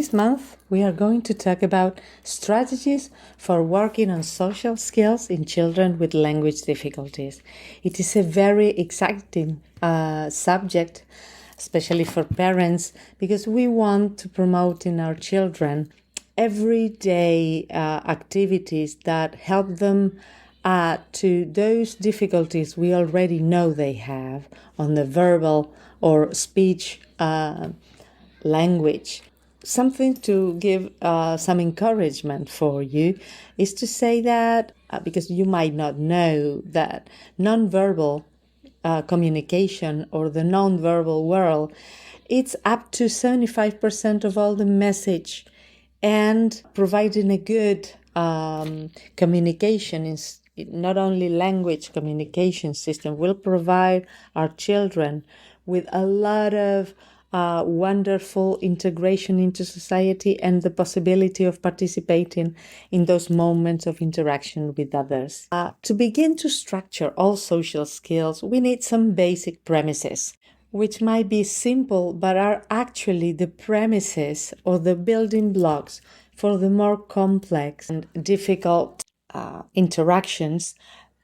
this month, we are going to talk about strategies for working on social skills in children with language difficulties. It is a very exciting subject, especially for parents, because we want to promote in our children everyday activities that help them to those difficulties we already know they have on the verbal or speech language. Something to give some encouragement for you is to say that, because you might not know that nonverbal communication or the nonverbal world, it's up to 75% of all the message, and providing a good communication is not only language communication system will provide our children with a lot of wonderful integration into society and the possibility of participating in those moments of interaction with others. To begin to structure all social skills, we need some basic premises, which might be simple but are actually the premises or the building blocks for the more complex and difficult interactions,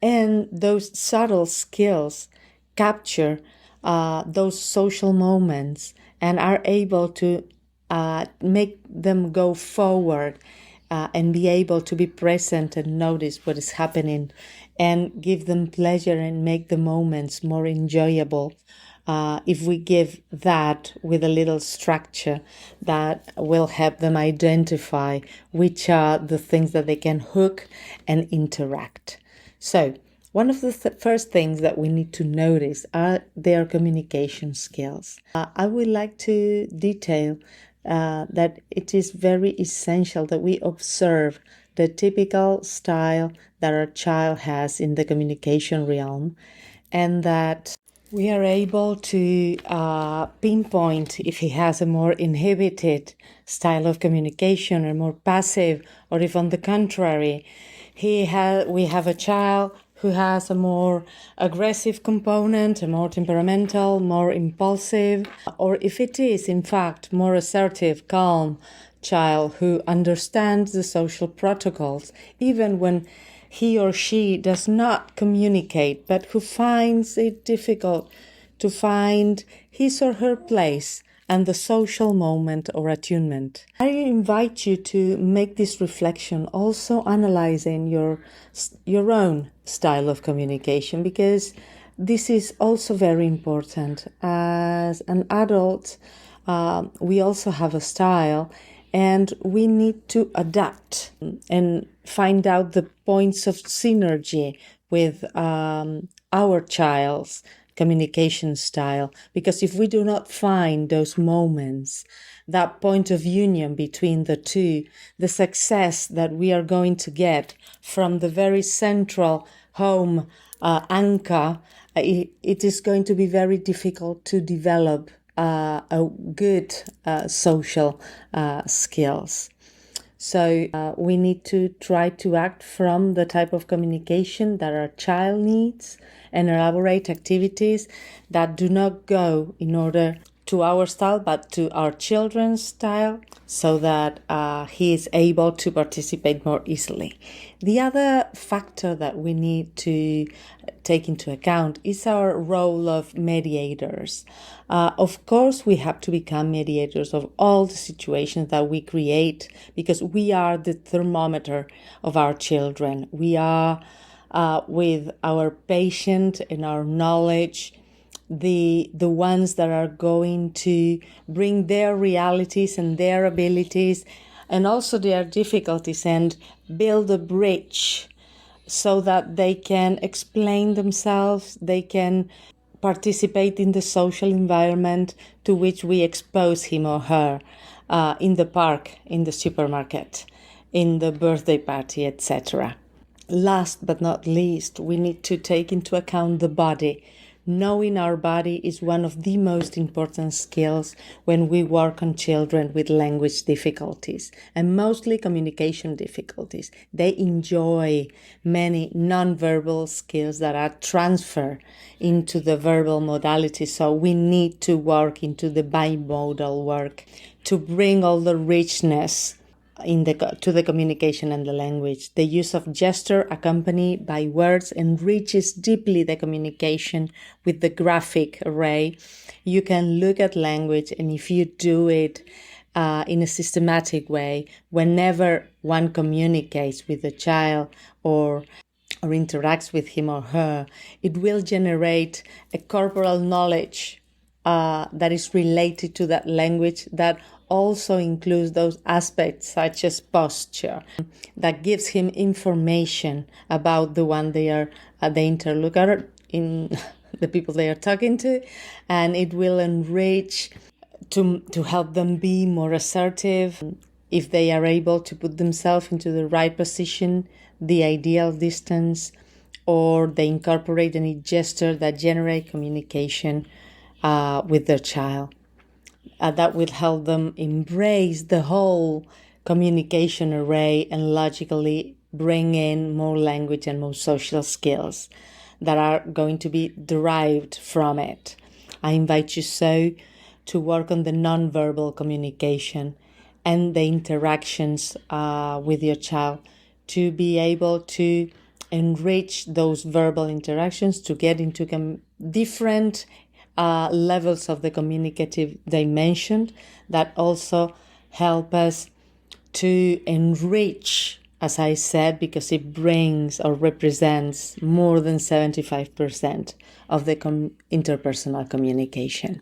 and those subtle skills capture those social moments and are able to make them go forward and be able to be present and notice what is happening and give them pleasure and make the moments more enjoyable. If we give that with a little structure that will help them identify which are the things that they can hook and interact. So, one of the first things that we need to notice are their communication skills. I would like to detail that it is very essential that we observe the typical style that our child has in the communication realm, and that we are able to pinpoint if he has a more inhibited style of communication or more passive, or if on the contrary, we have a child who has a more aggressive component, a more temperamental, more impulsive, or if it is, in fact, more assertive, calm child who understands the social protocols, even when he or she does not communicate, but who finds it difficult to find his or her place and the social moment or attunement. I invite you to make this reflection, also analyzing your own style of communication, because this is also very important. As an adult, we also have a style, and we need to adapt and find out the points of synergy with our child's communication style, because if we do not find those moments, that point of union between the two, the success that we are going to get from the very central home anchor, it is going to be very difficult to develop a good social skills. So we need to try to act from the type of communication that our child needs and elaborate activities that do not go in order to our style but to our children's style, so that he is able to participate more easily. The other factor that we need to take into account is our role of mediators. Of course, we have to become mediators of all the situations that we create, because we are the thermometer of our children. We are, with our patience and our knowledge, the ones that are going to bring their realities and their abilities and also their difficulties and build a bridge so that they can explain themselves, they can participate in the social environment to which we expose him or her, in the park, in the supermarket, in the birthday party, etc. Last but not least, we need to take into account the body. Knowing our body is one of the most important skills when we work on children with language difficulties, and mostly communication difficulties. They enjoy many nonverbal skills that are transferred into the verbal modality, so we need to work into the bimodal work. to bring all the richness to the communication and the language. The use of gesture accompanied by words enriches deeply the communication with the graphic array. You can look at language, and if you do it in a systematic way, whenever one communicates with a child or interacts with him or her, it will generate a corporal knowledge that is related to that language, that also includes those aspects such as posture, that gives him information about the one they are, the interlocutor, in the people they are talking to, and it will enrich to help them be more assertive if they are able to put themselves into the right position, the ideal distance, or they incorporate any gesture that generate communication with their child. That will help them embrace the whole communication array and logically bring in more language and more social skills that are going to be derived from it. I invite you to work on the nonverbal communication and the interactions with your child, to be able to enrich those verbal interactions, to get into different levels of the communicative dimension that also help us to enrich, as I said, because it brings or represents more than 75% of the interpersonal communication.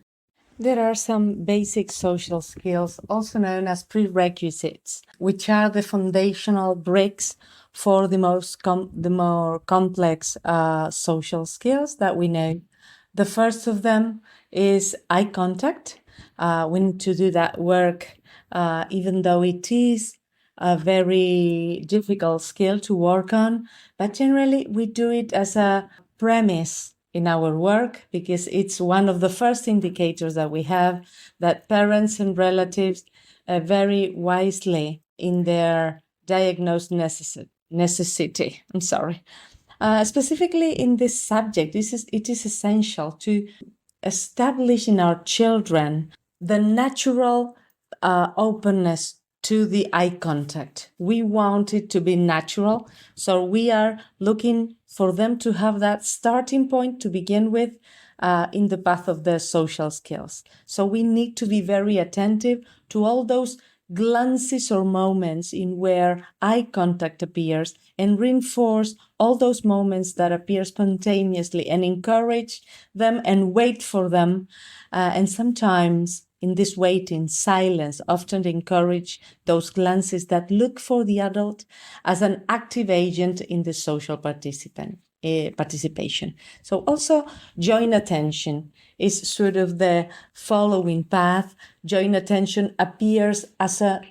There are some basic social skills, also known as prerequisites, which are the foundational bricks for the more complex social skills that we know. The first of them is eye contact. We need to do that work, even though it is a very difficult skill to work on, but generally we do it as a premise in our work, because it's one of the first indicators that we have that parents and relatives very wisely in their diagnosed necessity. Specifically in this subject, it is essential to establish in our children the natural openness to the eye contact. We want it to be natural, so we are looking for them to have that starting point to begin with in the path of their social skills. So we need to be very attentive to all those glances or moments in where eye contact appears, and reinforce all those moments that appear spontaneously and encourage them and wait for them. And sometimes in this waiting, silence often encourage those glances that look for the adult as an active agent in the social participation. So also joint attention is sort of the following path. Joint attention appears as a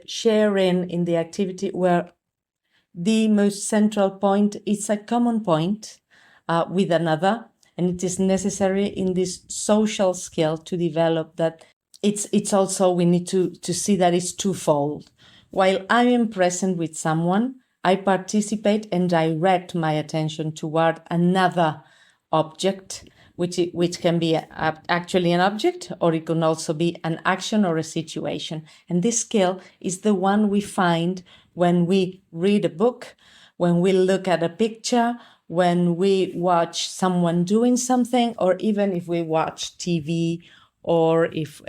sharing in the activity where the most central point is a common point with another, and it is necessary in this social skill to develop that. It's also, we need to see that it's twofold. While I am present with someone, I participate and direct my attention toward another object, which can be actually an object, or it can also be an action or a situation. And this skill is the one we find when we read a book, when we look at a picture, when we watch someone doing something, or even if we watch TV, or if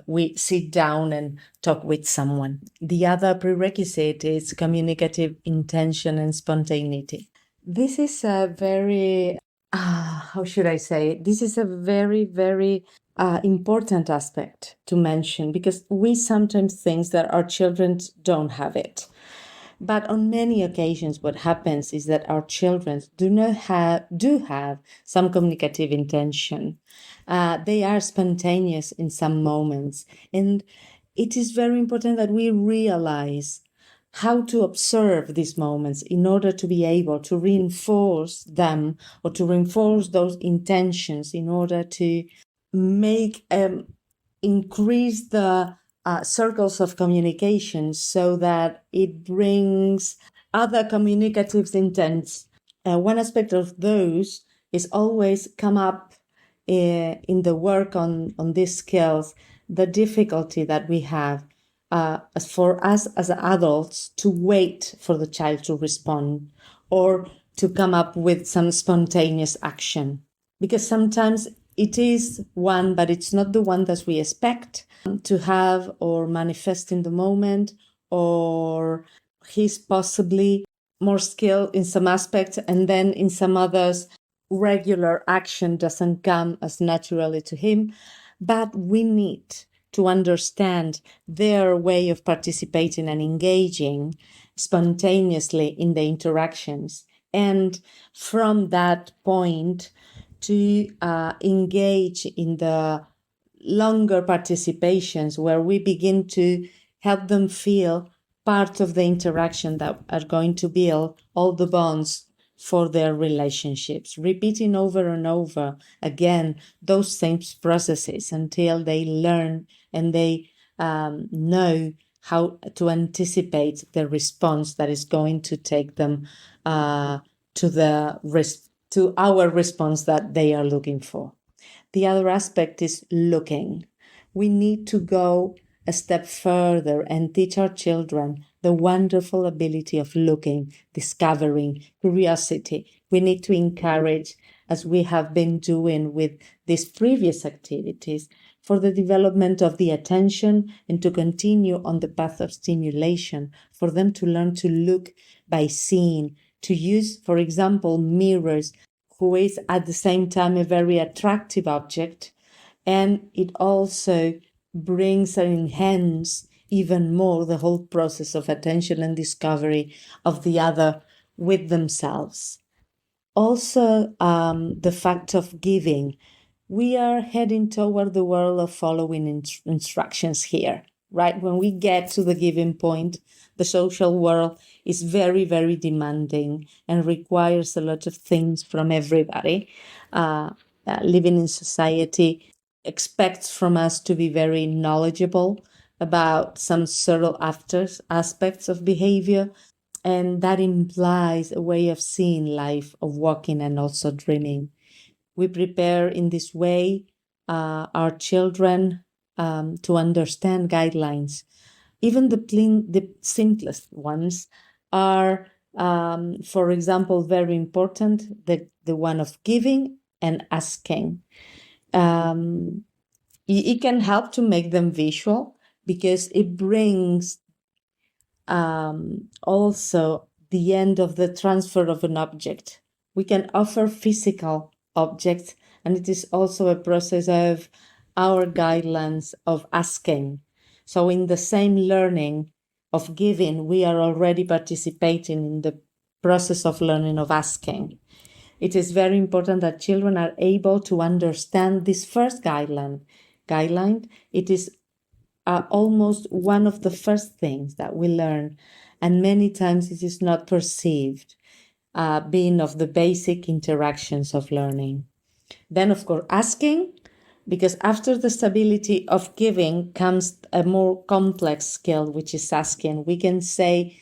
we sit down and talk with someone. The other prerequisite is communicative intention and spontaneity. This is a very, how should I say? This is a very, very important aspect to mention, because we sometimes think that our children don't have it. But on many occasions, what happens is that our children do have some communicative intention. They are spontaneous in some moments. And it is very important that we realize how to observe these moments in order to be able to reinforce them, or to reinforce those intentions in order to make increase the circles of communication, so that it brings other communicative intents. One aspect of those is always come up in the work on these skills, the difficulty that we have for us as adults to wait for the child to respond or to come up with some spontaneous action. Because sometimes it is one, but it's not the one that we expect to have or manifest in the moment, or he's possibly more skilled in some aspects, and then in some others, regular action doesn't come as naturally to him. But we need to understand their way of participating and engaging spontaneously in the interactions. And from that point, to engage in the longer participations where we begin to help them feel part of the interaction that are going to build all the bonds for their relationships, repeating over and over again those same processes until they learn and they know how to anticipate the response that is going to take them to our response that they are looking for. The other aspect is looking. We need to go a step further and teach our children the wonderful ability of looking, discovering, curiosity. We need to encourage, as we have been doing with these previous activities, for the development of the attention and to continue on the path of stimulation, for them to learn to look by seeing, to use, for example, mirrors, who is at the same time a very attractive object, and it also brings and enhances even more the whole process of attention and discovery of the other with themselves. Also, the fact of giving. We are heading toward the world of following instructions here, right? When we get to the giving point, the social world is very, very demanding and requires a lot of things from everybody. Living in society expects from us to be very knowledgeable about some subtle aspects of behavior, and that implies a way of seeing life, of walking and also dreaming. We prepare in this way our children to understand guidelines. Even the simplest ones are, for example, very important, the one of giving and asking. It can help to make them visual because it brings also the end of the transfer of an object. We can offer physical objects, and it is also a process of our guidelines of asking. So in the same learning of giving, we are already participating in the process of learning of asking. It is very important that children are able to understand this first guideline. It is almost one of the first things that we learn, and many times it is not perceived being of the basic interactions of learning. Then, of course, asking, because after the stability of giving comes a more complex skill, which is asking. We can say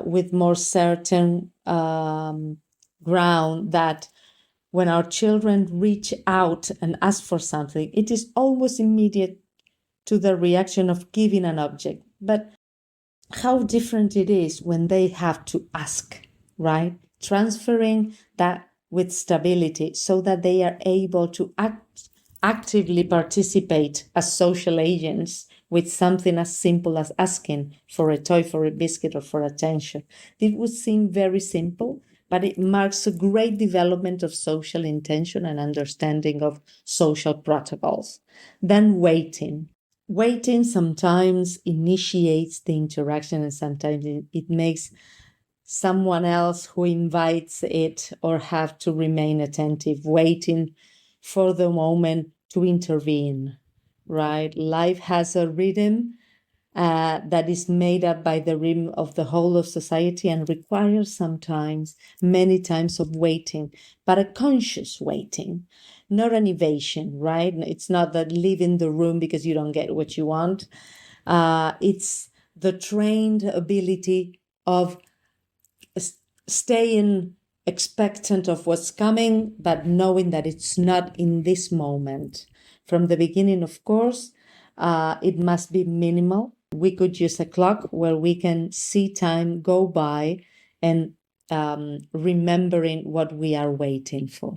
with more certain ground that when our children reach out and ask for something, it is almost immediate to the reaction of giving an object. But how different it is when they have to ask, right? Transferring that with stability so that they are able to actively participate as social agents with something as simple as asking for a toy, for a biscuit, or for attention. It would seem very simple, but it marks a great development of social intention and understanding of social protocols. Then waiting. Waiting sometimes initiates the interaction, and sometimes it makes someone else who invites it or have to remain attentive, waiting for the moment to intervene, right? Life has a rhythm that is made up by the rhythm of the whole of society and requires sometimes, many times of waiting, but a conscious waiting, not an evasion, right? It's not that leaving the room because you don't get what you want. It's the trained ability of staying expectant of what's coming, but knowing that it's not in this moment. From the beginning, of course, It must be minimal. We could use a clock where we can see time go by and remembering what we are waiting for.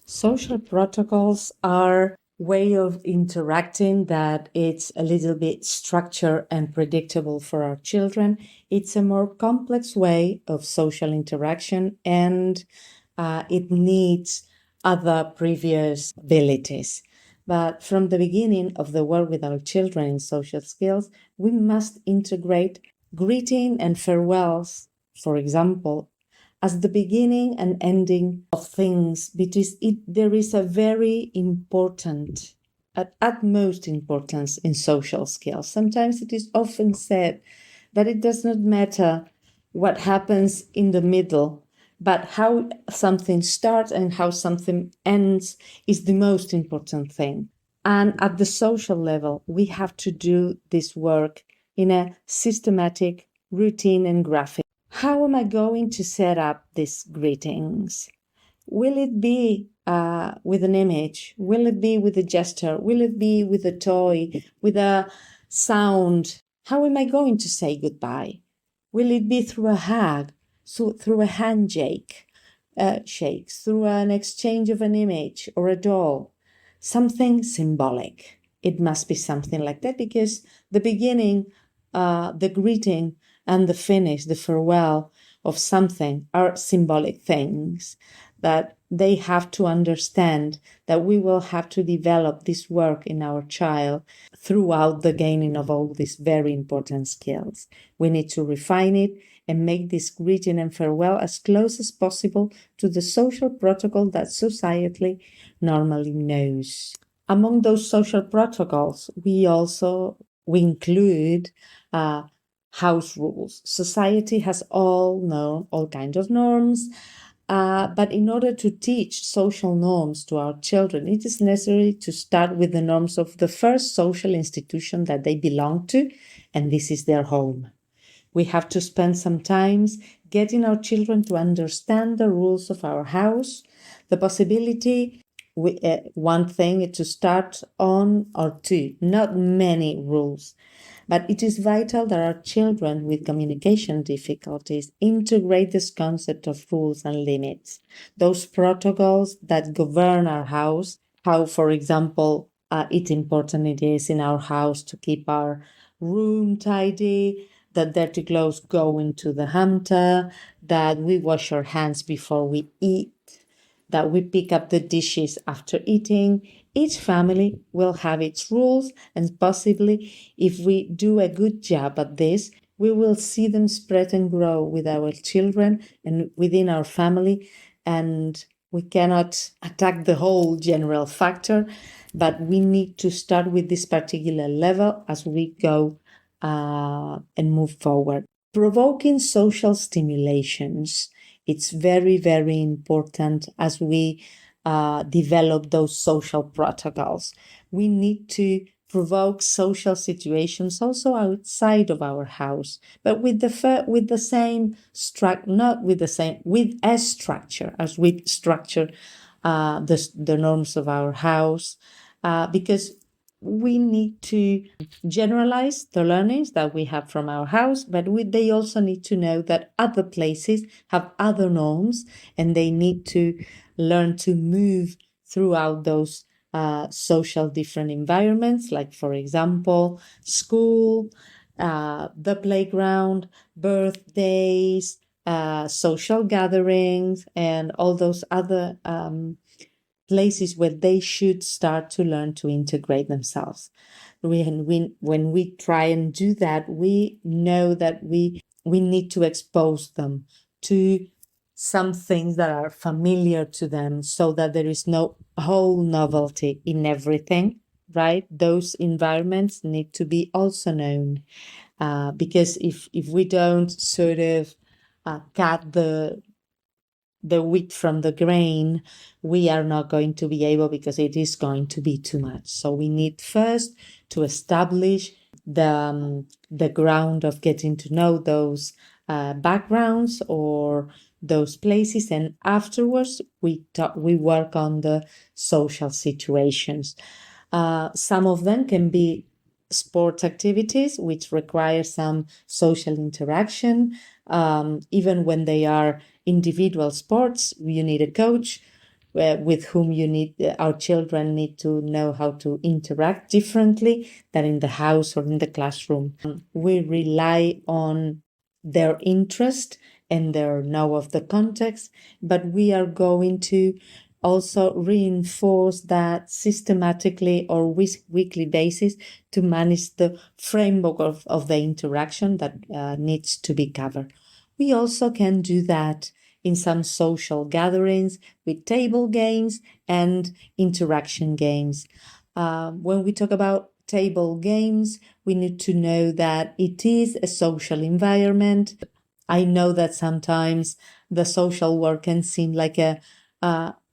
Social protocols are way of interacting that it's a little bit structured and predictable for our children. It's a more complex way of social interaction, and it needs other previous abilities. But from the beginning of the work with our children in social skills, we must integrate greeting and farewells, for example, as the beginning and ending of things, because there is a very important, at utmost importance in social skills. Sometimes it is often said that it does not matter what happens in the middle, but how something starts and how something ends is the most important thing. And at the social level, we have to do this work in a systematic, routine, and graphic. How am I going to set up these greetings? Will it be with an image? Will it be with a gesture? Will it be with a toy, with a sound? How am I going to say goodbye? Will it be through a hug, through a handshake, shakes, through an exchange of an image or a doll? Something symbolic. It must be something like that, because the beginning, the greeting, and the finish, the farewell of something are symbolic things that they have to understand, that we will have to develop this work in our child throughout the gaining of all these very important skills. We need to refine it and make this greeting and farewell as close as possible to the social protocol that society normally knows. Among those social protocols, we include house rules. Society has all kinds of norms, but in order to teach social norms to our children, it is necessary to start with the norms of the first social institution that they belong to, and this is their home. We have to spend some time getting our children to understand the rules of our house, the possibility. One thing is to start on or two, not many rules. But it is vital that our children with communication difficulties integrate this concept of rules and limits, those protocols that govern our house, how, for example, it's important it is in our house to keep our room tidy, that dirty clothes go into the hamper, that we wash our hands before we eat, that we pick up the dishes after eating. Each family will have its rules, and possibly, if we do a good job at this, we will see them spread and grow with our children and within our family. And we cannot attack the whole general factor, but we need to start with this particular level as we go and move forward. Provoking social stimulations. It's very, very important as we develop those social protocols. We need to provoke social situations also outside of our house, but with the same structure, not with the same, with a structure as we structure the norms of our house, because we need to generalize the learnings that we have from our house, but they also need to know that other places have other norms, and they need to learn to move throughout those social different environments, like, for example, school, the playground, birthdays, social gatherings, and all those other places where they should start to learn to integrate themselves. When we try and do that, we know that we need to expose them to some things that are familiar to them, so that there is no whole novelty in everything, right? Those environments need to be also known, because if we don't sort of cut the wheat from the grain, we are not going to be able, because it is going to be too much. So we need first to establish the ground of getting to know those backgrounds or those places, and afterwards we work on the social situations. Some of them can be sport activities, which require some social interaction. Even when they are individual sports, you need a coach with whom our children need to know how to interact differently than in the house or in the classroom. We rely on their interest and their know of the context, but we are going to also reinforce that systematically or weekly basis to manage the framework of the interaction that needs to be covered. We also can do that in some social gatherings with table games and interaction games. When we talk about table games, we need to know that it is a social environment. I know that sometimes the social work can seem like a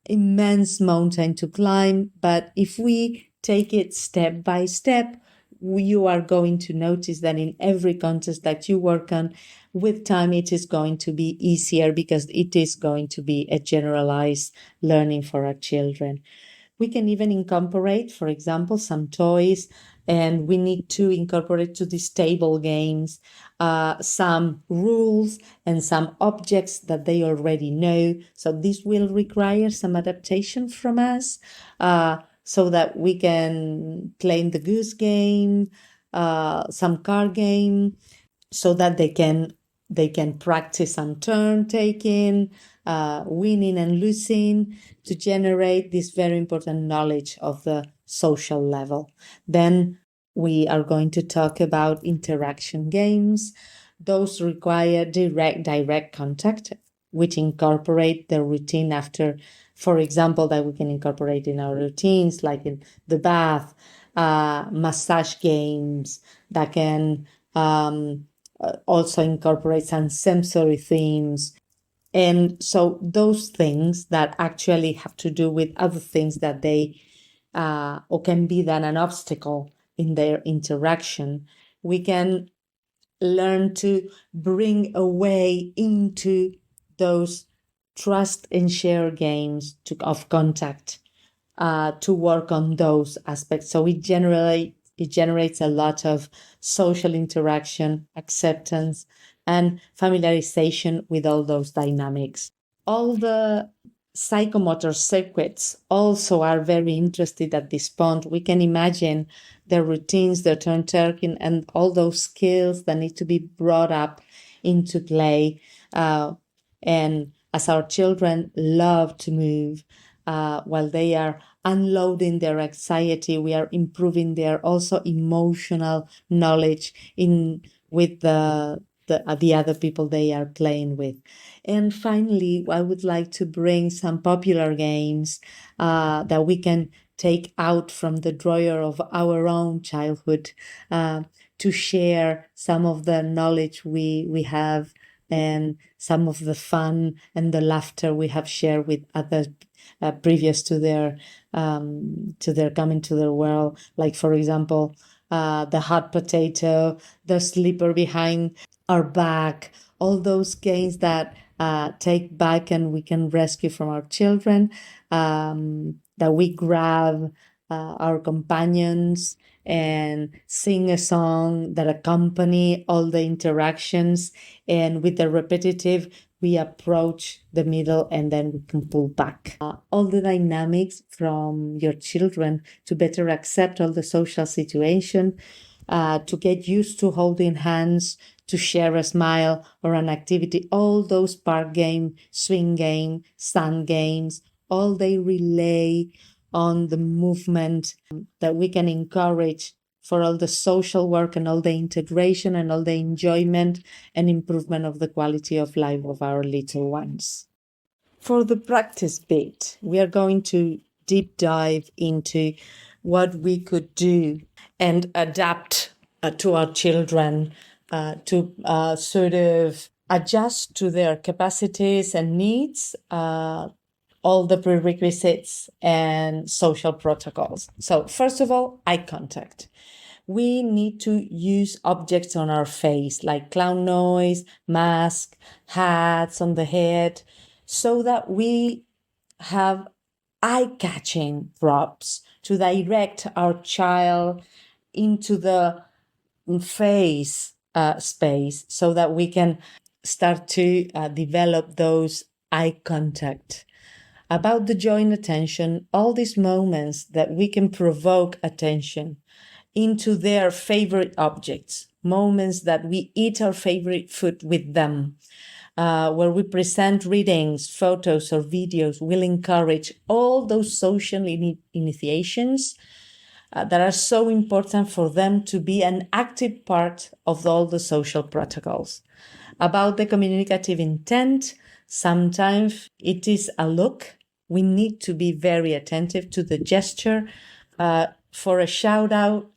immense mountain to climb, but if we take it step by step, you are going to notice that in every context that you work on, with time it is going to be easier because it is going to be a generalized learning for our children. We can even incorporate, for example, some toys, and we need to incorporate to these table games some rules and some objects that they already know. So this will require some adaptation from us so that we can play the goose game, some card game, so that they can practice some turn taking, winning and losing, to generate this very important knowledge of the social level. Then we are going to talk about interaction games. Those require direct contact, which incorporate the routine after, for example, that we can incorporate in our routines, like in the bath, massage games that can also incorporate some sensory themes. And so those things that actually have to do with other things that they or can be then an obstacle in their interaction, we can learn to bring away into those trust and share games of contact to work on those aspects. So it generates a lot of social interaction, acceptance, and familiarization with all those dynamics. All the psychomotor circuits also are very interested at this point. We can imagine their routines, their turn taking, and all those skills that need to be brought up into play. And as our children love to move, while they are unloading their anxiety, we are improving their also emotional knowledge with the other people they are playing with. And finally, I would like to bring some popular games that we can take out from the drawer of our own childhood to share some of the knowledge we have and some of the fun and the laughter we have shared with others previous to their coming to the world. Like, for example, the hot potato, the slipper behind our back, all those games that take back and we can rescue from our children, that we grab our companions and sing a song that accompany all the interactions, and with the repetitive we approach the middle and then we can pull back. All the dynamics from your children to better accept all the social situation, to get used to holding hands, to share a smile or an activity, all those park game, swing game, sand games, all they relay on the movement that we can encourage for all the social work and all the integration and all the enjoyment and improvement of the quality of life of our little ones. For the practice bit, we are going to deep dive into what we could do and adapt to our children to sort of adjust to their capacities and needs, all the prerequisites and social protocols. So first of all, eye contact. We need to use objects on our face like clown nose, mask, hats on the head, so that we have eye-catching props to direct our child into the face space so that we can start to develop those eye contact. About the joint attention, all these moments that we can provoke attention into their favorite objects, moments that we eat our favorite food with them, where we present readings, photos, or videos, will encourage all those social initiations that are so important for them to be an active part of all the social protocols. About the communicative intent, sometimes it is a look. We need to be very attentive to the gesture for a shout out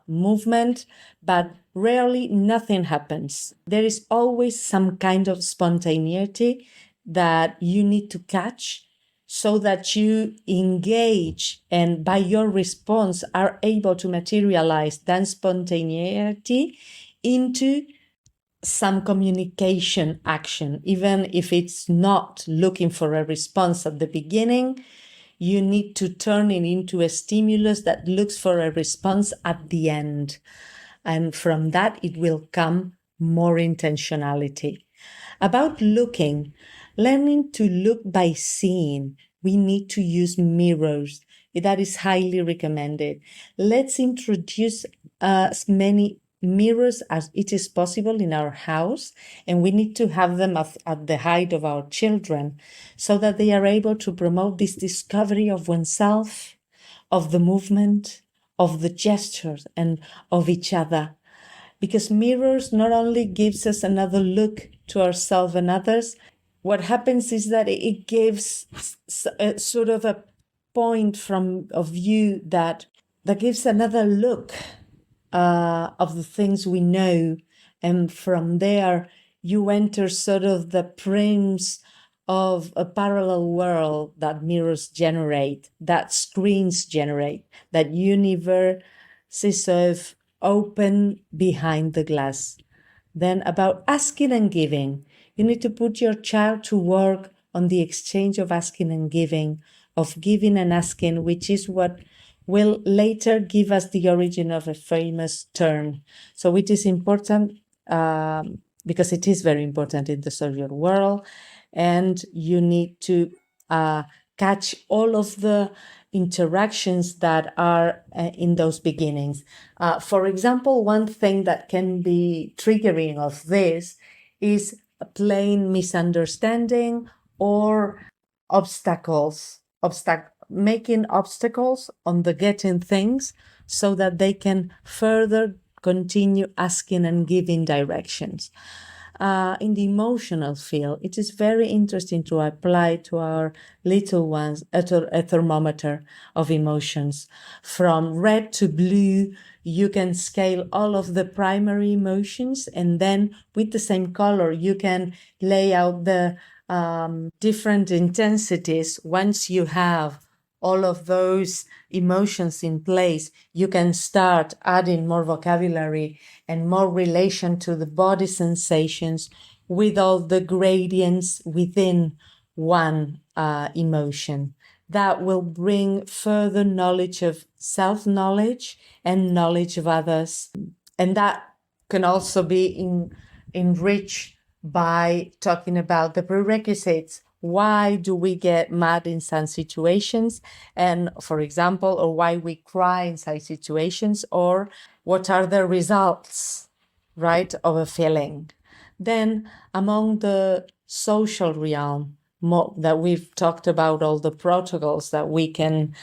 movement, but rarely nothing happens. There is always some kind of spontaneity that you need to catch so that you engage and by your response are able to materialize that spontaneity into some communication action. Even if it's not looking for a response at the beginning, you need to turn it into a stimulus that looks for a response at the end. And from that, it will come more intentionality. About looking, learning to look by seeing, we need to use mirrors. That is highly recommended. Let's introduce as many mirrors as it is possible in our house, and we need to have them at the height of our children so that they are able to promote this discovery of oneself, of the movement, of the gestures, and of each other. Because mirrors not only gives us another look to ourselves and others, what happens is that it gives sort of a point of view that gives another look of the things we know. And from there, you enter sort of the premise of a parallel world that mirrors generate, that screens generate, that universes of open behind the glass. Then about asking and giving, you need to put your child to work on the exchange of asking and giving, of giving and asking, which is what will later give us the origin of a famous term. So it is important because it is very important in the social world, and you need to catch all of the interactions that are in those beginnings. For example, one thing that can be triggering of this is a plain misunderstanding or making obstacles on the getting things so that they can further continue asking and giving directions. In the emotional field, it is very interesting to apply to our little ones a thermometer of emotions. From red to blue, you can scale all of the primary emotions, and then with the same color, you can lay out the different intensities. Once you have all of those emotions in place, you can start adding more vocabulary and more relation to the body sensations with all the gradients within one emotion. That will bring further knowledge of self-knowledge and knowledge of others. And that can also be enriched by talking about the prerequisites. Why do we get mad in some situations? And for example, or why we cry in some situations, or what are the results, right, of a feeling? Then among the social realm that we've talked about, all the protocols that we can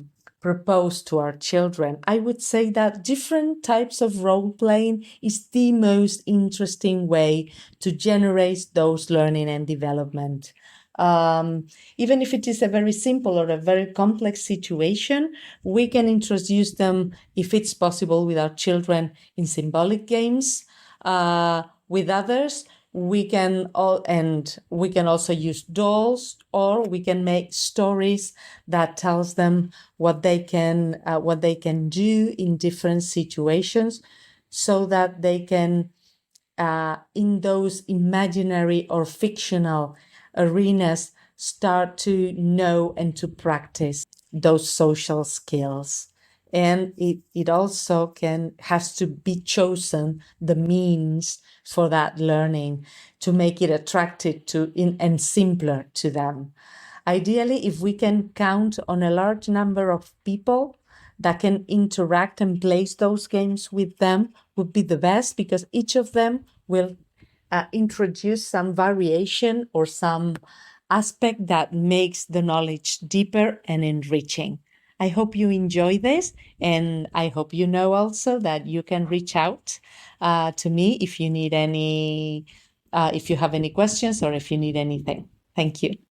propose to our children, I would say that different types of role playing is the most interesting way to generate those learning and development. Even if it is a very simple or a very complex situation, we can introduce them, if it's possible, with our children in symbolic games. With others, we can also use dolls, or we can make stories that tells them what they can do in different situations, so that they can, in those imaginary or fictional arenas, start to know and to practice those social skills. And it also has to be chosen the means for that learning to make it attractive and simpler to them. Ideally, if we can count on a large number of people that can interact and play those games with them, would be the best, because each of them will introduce some variation or some aspect that makes the knowledge deeper and enriching. I hope you enjoy this, and I hope you know also that you can reach out to me if you need if you have any questions or if you need anything. Thank you.